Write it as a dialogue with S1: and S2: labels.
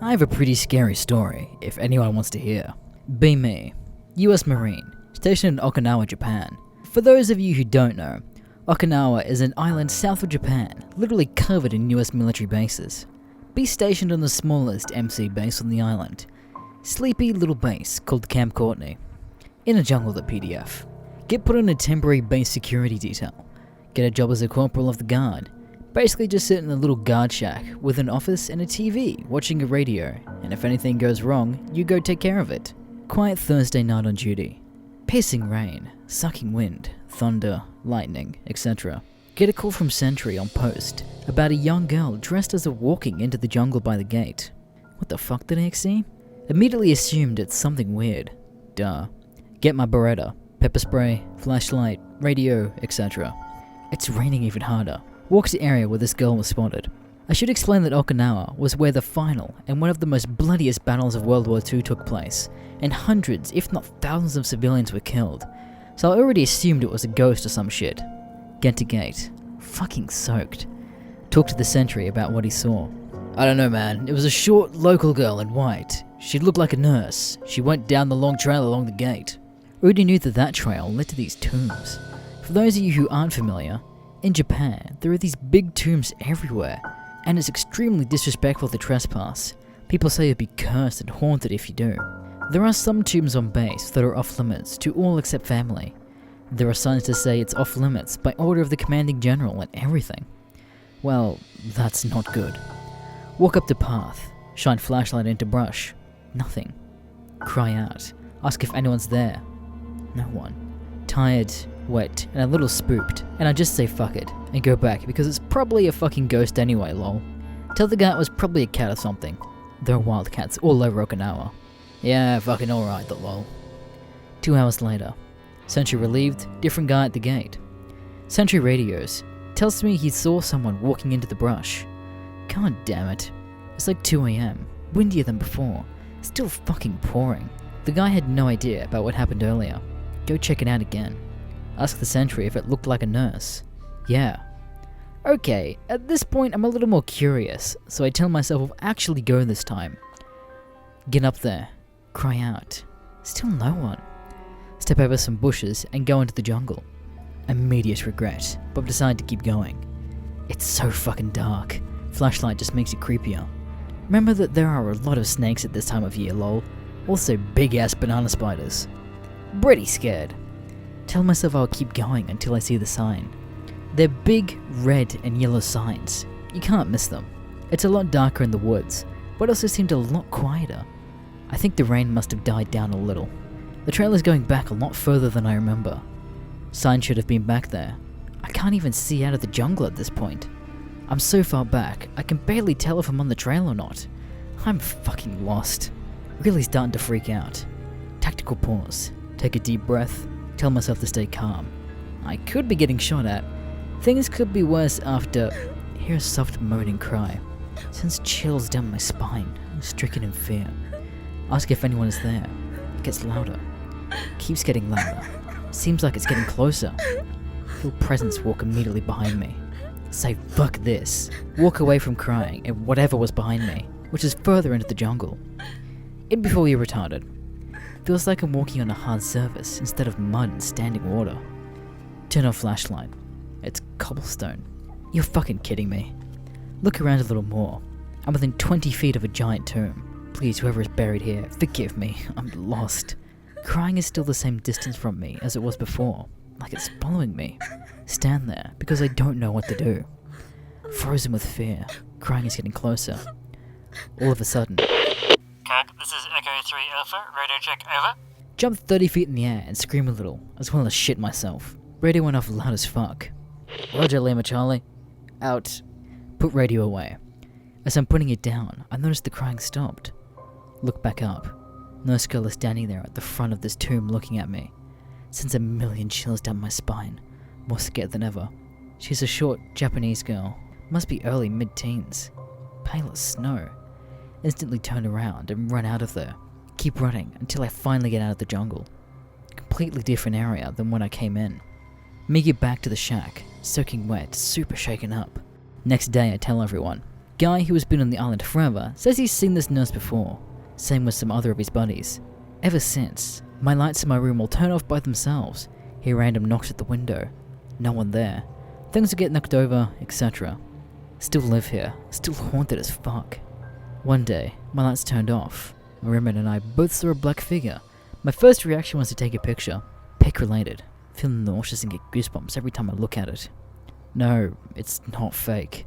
S1: I have a pretty scary story, if anyone wants to hear. Be me, US Marine, stationed in Okinawa, Japan. For those of you who don't know, Okinawa is an island south of Japan, literally covered in US military bases. Be stationed on the smallest MC base on the island, sleepy little base called Camp Courtney. In a jungle, the PDF. Get put on a temporary base security detail. Get a job as a corporal of the guard. Basically just sit in a little guard shack with an office and a TV, watching a radio, and if anything goes wrong, you go take care of it. Quiet Thursday night on duty. Pissing rain, sucking wind, thunder, lightning, etc. Get a call from Sentry on post about a young girl dressed as a walking into the jungle by the gate. What the fuck did I see? Immediately assumed it's something weird. Duh. Get my Beretta, pepper spray, flashlight, radio, etc. It's raining even harder. Walk to area where this girl was spotted. I should explain that Okinawa was where the final and one of the most bloodiest battles of World War II took place, and hundreds, if not thousands of civilians were killed, so I already assumed it was a ghost or some shit. Get to gate. Fucking soaked. Talk to the sentry about what he saw. I don't know, man. It was a short, local girl in white. She looked like a nurse. She went down the long trail along the gate. Already knew that trail led to these tombs. For those of you who aren't familiar, in Japan, there are these big tombs everywhere, and it's extremely disrespectful to trespass. People say you'll be cursed and haunted if you do. There are some tombs on base that are off limits to all except family. There are signs to say it's off limits by order of the commanding general and everything. Well, that's not good. Walk up the path, shine flashlight into brush. Nothing. Cry out. Ask if anyone's there. No one. Tired, wet, and a little spooked, and I just say fuck it, and go back because it's probably a fucking ghost anyway, lol. Tell the guy it was probably a cat or something. There are wildcats all over Okinawa. Yeah, fucking alright, the lol. 2 hours later. Sentry relieved, different guy at the gate. Sentry radios. Tells me he saw someone walking into the brush. God damn it. It's like 2 AM, windier than before, still fucking pouring. The guy had no idea about what happened earlier. Go check it out again. Ask the sentry if it looked like a nurse. Yeah. Okay, at this point I'm a little more curious, so I tell myself I'll actually go this time. Get up there. Cry out. Still no one. Step over some bushes and go into the jungle. Immediate regret, but decide to keep going. It's so fucking dark. Flashlight just makes it creepier. Remember that there are a lot of snakes at this time of year, lol. Also big ass banana spiders. Pretty scared. Tell myself I'll keep going until I see the sign. They're big red and yellow signs. You can't miss them. It's a lot darker in the woods, but also seemed a lot quieter. I think the rain must have died down a little. The trail is going back a lot further than I remember. Sign should have been back there. I can't even see out of the jungle at this point. I'm so far back, I can barely tell if I'm on the trail or not. I'm fucking lost. Really starting to freak out. Tactical pause. Take a deep breath. Tell myself to stay calm. I could be getting shot at. Things could be worse after... Hear a soft moaning cry. Sends chills down my spine, stricken in fear. Ask if anyone is there. It gets louder. Keeps getting louder. Seems like it's getting closer. Feel presence walk immediately behind me. Say fuck this. Walk away from crying and whatever was behind me, which is further into the jungle. In before you're retarded. Feels like I'm walking on a hard surface instead of mud and standing water. Turn off flashlight. It's cobblestone. You're fucking kidding me. Look around a little more. I'm within 20 feet of a giant tomb. Please, whoever is buried here, forgive me. I'm lost. Crying is still the same distance from me as it was before, like it's following me. Stand there, because I don't know what to do. Frozen with fear, crying is getting closer. All of a sudden...
S2: Cad, this is Echo 3 Alpha, radio check, over.
S1: Jump 30 feet in the air and scream a little, as well as shit myself. Radio went off loud as fuck. Roger, Lima Charlie. Out. Put radio away. As I'm putting it down, I noticed the crying stopped. Look back up. Nurse girl is standing there at the front of this tomb looking at me. Sends a million chills down my spine. More scared than ever. She's a short Japanese girl. Must be early mid-teens. Pale as snow. Instantly turn around and run out of there. Keep running until I finally get out of the jungle. Completely different area than when I came in. Me get back to the shack, soaking wet, super shaken up. Next day I tell everyone. Guy, who has been on the island forever, says he's seen this nurse before. Same with some other of his buddies. Ever since, my lights in my room will turn off by themselves. He random knocks at the window. No one there. Things will get knocked over, etc. Still live here. Still haunted as fuck. One day, my lights turned off. My roommate and I both saw a black figure. My first reaction was to take a picture. Peck related. Feeling nauseous and get goosebumps every time I look at it. No, it's not fake.